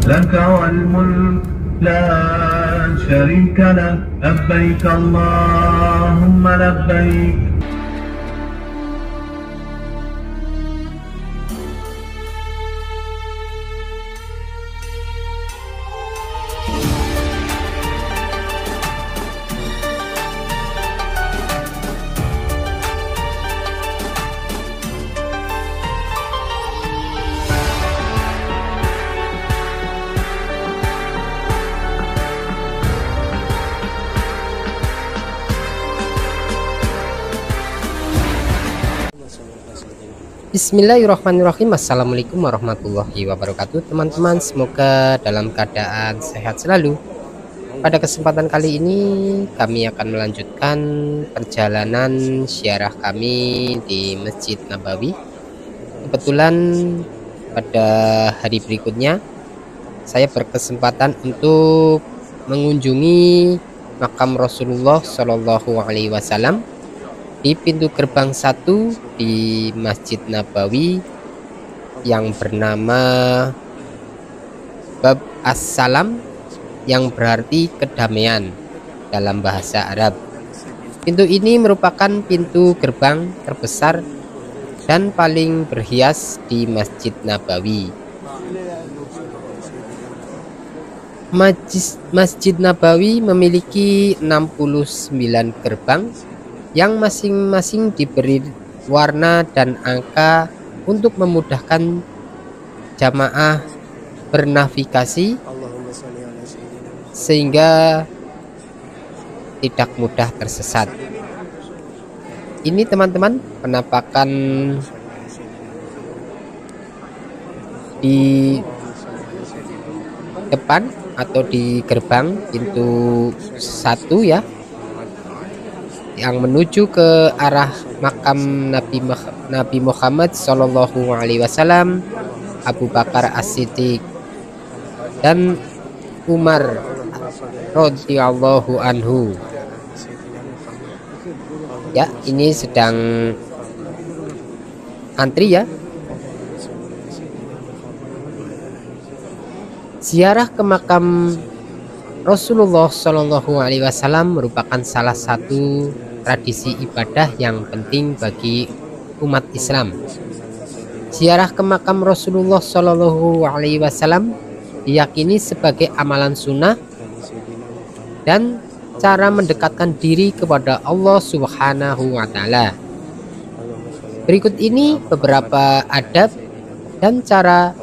لك والملك لا شريك لك لبيك اللهم لبيك. Bismillahirrahmanirrahim. Assalamualaikum warahmatullahi wabarakatuh. Teman-teman, semoga dalam keadaan sehat selalu. Pada kesempatan kali ini kami akan melanjutkan perjalanan ziarah kami di Masjid Nabawi. Kebetulan pada hari berikutnya saya berkesempatan untuk mengunjungi makam Rasulullah Shallallahu Alaihi Wasallam di pintu gerbang 1 di Masjid Nabawi yang bernama Bab As-Salam, yang berarti kedamaian dalam bahasa Arab. Pintu ini merupakan pintu gerbang terbesar dan paling berhias di Masjid Nabawi. Masjid Nabawi memiliki 69 gerbang yang masing-masing diberi warna dan angka untuk memudahkan jamaah bernavigasi sehingga tidak mudah tersesat. Ini teman-teman penampakan di depan atau di gerbang pintu 1 ya, yang menuju ke arah makam Nabi Muhammad Shallallahu Alaihi Wasallam, Abu Bakar As-Siddiq dan Umar radhiyallahu anhu. Ya, ini sedang antri ya. Ziarah ke makam Rasulullah Shallallahu Alaihi Wasallam merupakan salah satu tradisi ibadah yang penting bagi umat Islam. Ziarah ke makam Rasulullah Shallallahu Alaihi Wasallam diyakini sebagai amalan sunnah dan cara mendekatkan diri kepada Allah Subhanahu wa Ta'ala. Berikut ini beberapa adab dan cara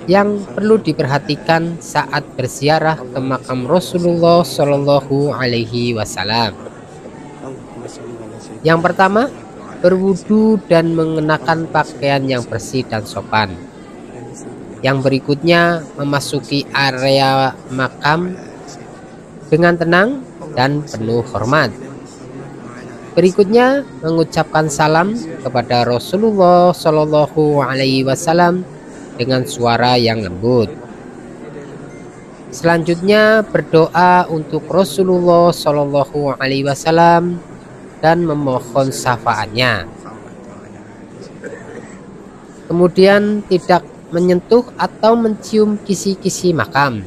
yang perlu diperhatikan saat berziarah ke makam Rasulullah Shallallahu Alaihi Wasallam. Yang pertama, berwudu dan mengenakan pakaian yang bersih dan sopan. Yang berikutnya, memasuki area makam dengan tenang dan penuh hormat. Berikutnya, mengucapkan salam kepada Rasulullah Shallallahu Alaihi Wasallam dengan suara yang lembut. Selanjutnya berdoa untuk Rasulullah Shallallahu Alaihi Wasallam dan memohon syafaatnya. Kemudian tidak menyentuh atau mencium kisi-kisi makam.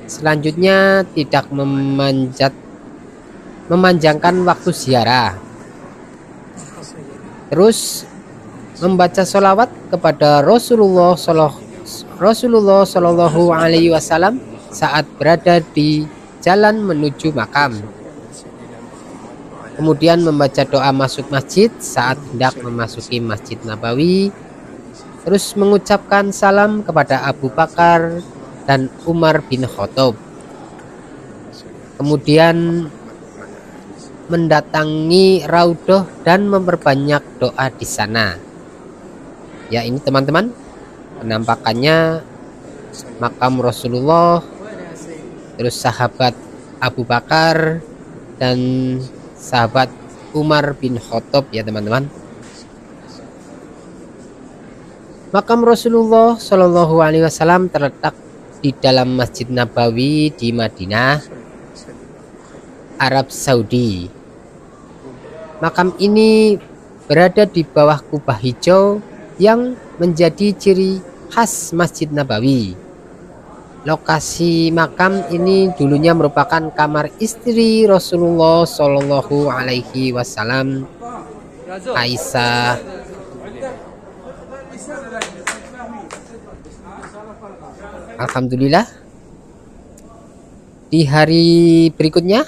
Selanjutnya tidak memanjangkan waktu ziarah. Terus membaca sholawat kepada Rasulullah Shallallahu Alaihi Wasallam saat berada di jalan menuju makam. Kemudian membaca doa masuk masjid saat hendak memasuki Masjid Nabawi. Terus mengucapkan salam kepada Abu Bakar dan Umar bin Khattab. Kemudian mendatangi Raudhah dan memperbanyak doa di sana. Ya, ini teman-teman penampakannya makam Rasulullah, terus sahabat Abu Bakar dan sahabat Umar bin Khattab ya teman-teman. Makam Rasulullah Shallallahu Alaihi Wasallam terletak di dalam Masjid Nabawi di Madinah, Arab Saudi. Makam ini berada di bawah kubah hijau yang menjadi ciri khas Masjid Nabawi. Lokasi makam ini dulunya merupakan kamar istri Rasulullah Shallallahu Alaihi Wasallam, Aisyah. Alhamdulillah, di hari berikutnya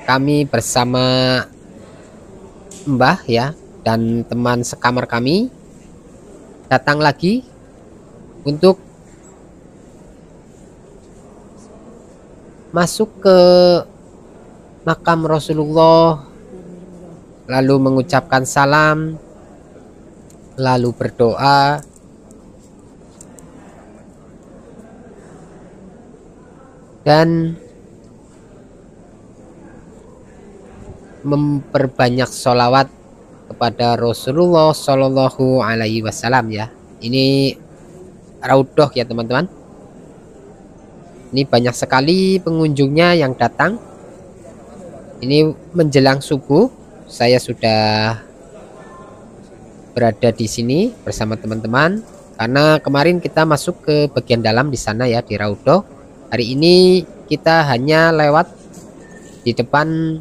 kami bersama Mbah ya dan teman sekamar kami datang lagi untuk masuk ke makam Rasulullah, lalu mengucapkan salam, lalu berdoa, dan memperbanyak sholawat kepada Rasulullah Shallallahu Alaihi Wasallam ya. Ini Raudhah ya teman-teman. Ini banyak sekali pengunjungnya yang datang. Ini menjelang subuh, saya sudah berada di sini bersama teman-teman karena kemarin kita masuk ke bagian dalam di sana ya di Raudhah. Hari ini kita hanya lewat di depan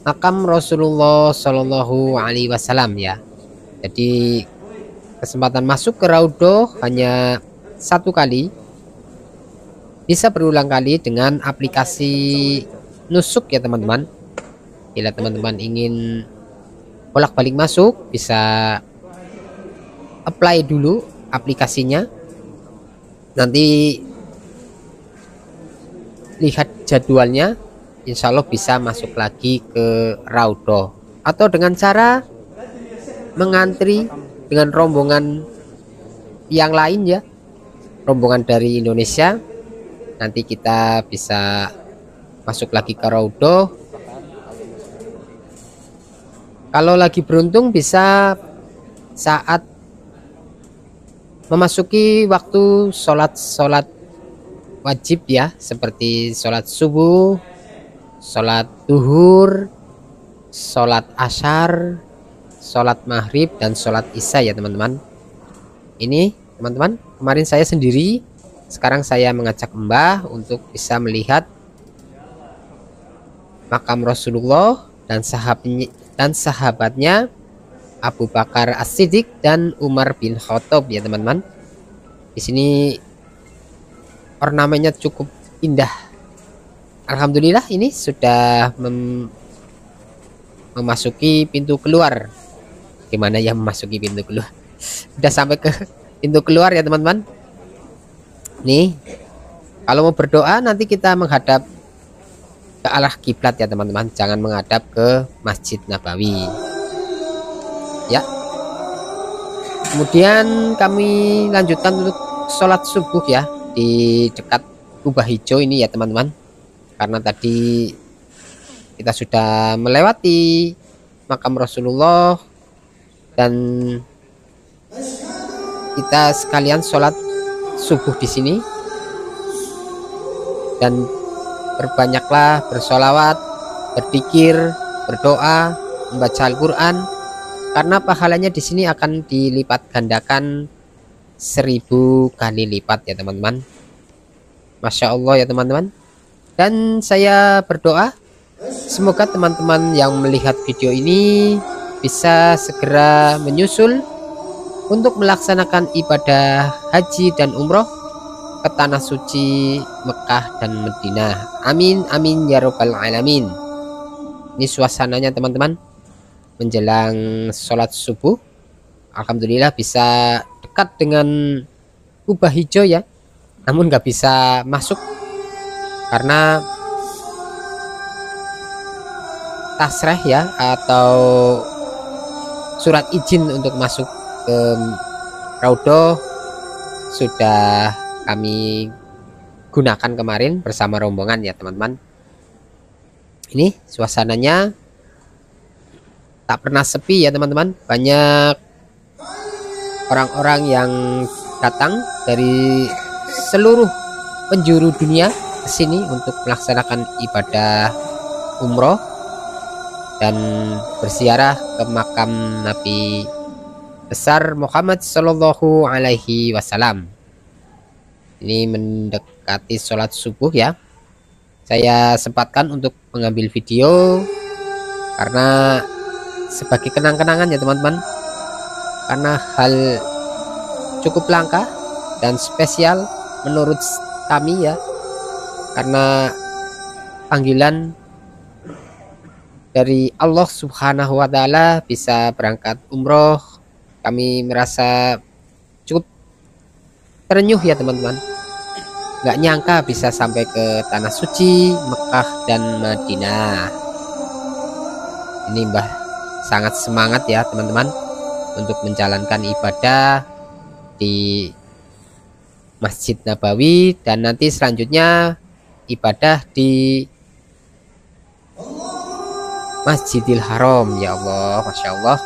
makam Rasulullah Shallallahu Alaihi Wasallam ya. Jadi kesempatan masuk ke Raudhah hanya satu kali. Bisa berulang kali dengan aplikasi Nusuk ya teman-teman. Bila teman-teman ingin bolak-balik masuk, bisa apply dulu aplikasinya. Nanti lihat jadwalnya, insya Allah bisa masuk lagi ke Raudhah. Atau dengan cara mengantri dengan rombongan yang lain ya, rombongan dari Indonesia. Nanti kita bisa masuk lagi ke Raudhah. Kalau lagi beruntung bisa saat memasuki waktu sholat wajib ya, seperti sholat subuh, sholat duhur, sholat asyar, sholat maghrib, dan sholat isya ya teman-teman. Ini teman-teman, kemarin saya sendiri, sekarang saya mengajak Mbah untuk bisa melihat makam Rasulullah dan sahabatnya Abu Bakar As-Siddiq dan Umar bin Khattab ya teman-teman. Di sini ornamennya cukup indah. Alhamdulillah, ini sudah memasuki pintu keluar. Gimana ya memasuki pintu keluar? Sudah sampai ke pintu keluar ya teman-teman. Nih, kalau mau berdoa nanti kita menghadap ke arah kiblat ya teman-teman, jangan menghadap ke Masjid Nabawi ya. Kemudian kami lanjutkan untuk sholat subuh ya di dekat kubah hijau ini ya teman-teman, karena tadi kita sudah melewati makam Rasulullah dan kita sekalian sholat subuh di sini. Dan berbanyaklah bersolawat, berzikir, berdoa, membaca Al-Quran, karena pahalanya di sini akan dilipat gandakan 1000 kali lipat ya teman-teman. Masya Allah ya teman-teman. Dan saya berdoa semoga teman-teman yang melihat video ini bisa segera menyusul untuk melaksanakan ibadah haji dan umroh ke tanah suci Mekah dan Madinah. Amin amin ya robbal alamin. Ini suasananya teman-teman menjelang sholat subuh. Alhamdulillah bisa dekat dengan kubah hijau ya, namun nggak bisa masuk karena tasreh ya atau surat izin untuk masuk ke Raudhah sudah kami gunakan kemarin bersama rombongan ya teman-teman. Ini suasananya tak pernah sepi ya teman-teman. Banyak orang-orang yang datang dari seluruh penjuru dunia ke sini untuk melaksanakan ibadah umroh dan berziarah ke makam Nabi besar Muhammad Shallallahu Alaihi Wasallam. Ini mendekati sholat subuh ya. Saya sempatkan untuk mengambil video karena sebagai kenang-kenangan ya teman-teman, karena hal cukup langka dan spesial menurut kami ya, karena panggilan dari Allah Subhanahu wa Ta'ala bisa berangkat umroh. Kami merasa cukup terenyuh ya teman-teman, nggak nyangka bisa sampai ke tanah suci Mekah dan Madinah. Ini Mbah sangat semangat ya teman-teman untuk menjalankan ibadah di Masjid Nabawi, dan nanti selanjutnya ibadah di Masjidil Haram. Ya Allah, Masya Allah,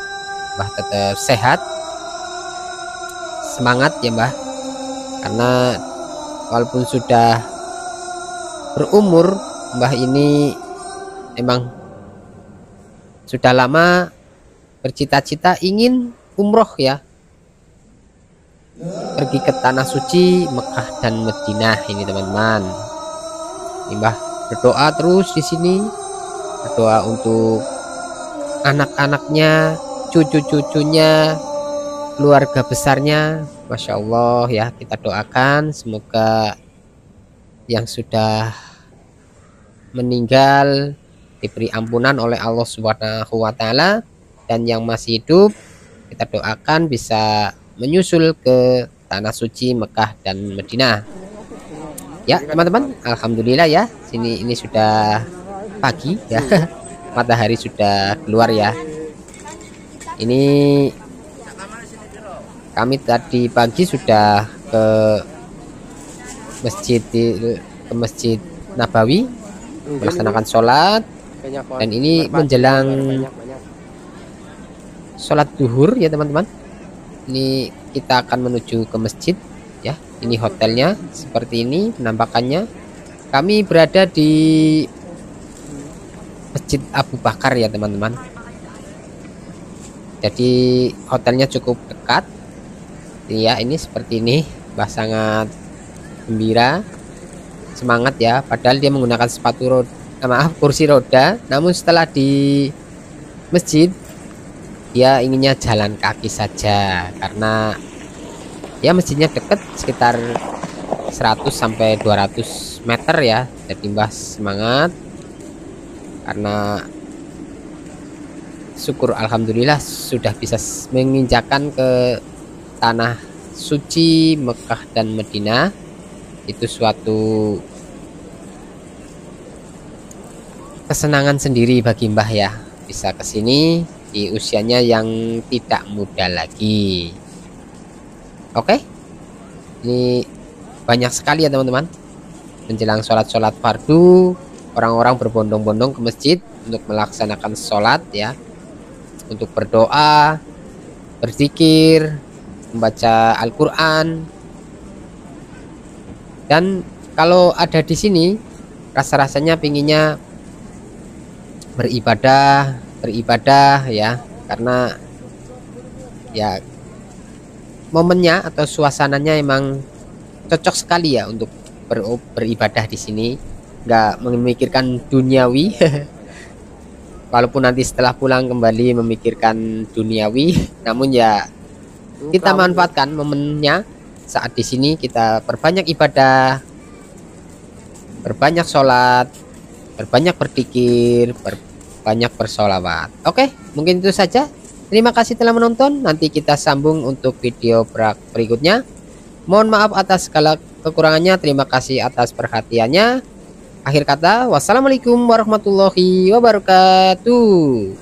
Mbah tetap sehat, semangat ya Mbah, karena walaupun sudah berumur, Mbah ini emang sudah lama bercita-cita ingin umroh ya, pergi ke tanah suci Mekah dan Madinah ini teman-teman. Ini Mbah berdoa terus di sini, berdoa untuk anak-anaknya, cucu-cucunya, keluarga besarnya. Masya Allah ya, kita doakan semoga yang sudah meninggal diberi ampunan oleh Allah Subhanahu wa Ta'ala, dan yang masih hidup kita doakan bisa menyusul ke tanah suci Mekah dan Madinah. Ya teman-teman, alhamdulillah ya, ini sudah pagi ya. Matahari sudah keluar ya. Ini kami tadi pagi sudah ke Masjid Nabawi melaksanakan sholat, dan ini menjelang sholat duhur ya teman-teman. Ini kita akan menuju ke masjid ya. Ini hotelnya seperti ini penampakannya. Kami berada di Masjid Abu Bakar ya teman-teman. Jadi hotelnya cukup dekat ya. Ini seperti ini, Mbah sangat gembira, semangat ya, padahal dia menggunakan kursi roda, namun setelah di masjid dia inginnya jalan kaki saja, karena ya masjidnya dekat, sekitar 100 sampai 200 meter ya. Jadi Mbah semangat karena syukur alhamdulillah sudah bisa menginjakan ke tanah suci Mekah dan Madinah. Itu suatu kesenangan sendiri bagi Mbah ya, bisa kesini di usianya yang tidak muda lagi. Oke, ini banyak sekali ya teman-teman, menjelang sholat fardu orang-orang berbondong-bondong ke masjid untuk melaksanakan sholat ya, untuk berdoa, berzikir, membaca Al-Quran. Dan kalau ada di sini rasa-rasanya pinginnya beribadah ya, karena ya momennya atau suasananya emang cocok sekali ya untuk beribadah di sini, nggak memikirkan duniawi. Walaupun nanti setelah pulang kembali memikirkan duniawi, namun ya kita manfaatkan momennya saat di sini, kita perbanyak ibadah, berbanyak sholat, berbanyak berzikir, berbanyak bersolawat. Oke, mungkin itu saja. Terima kasih telah menonton. Nanti kita sambung untuk video berikutnya. Mohon maaf atas segala kekurangannya. Terima kasih atas perhatiannya. Akhir kata, wassalamualaikum warahmatullahi wabarakatuh.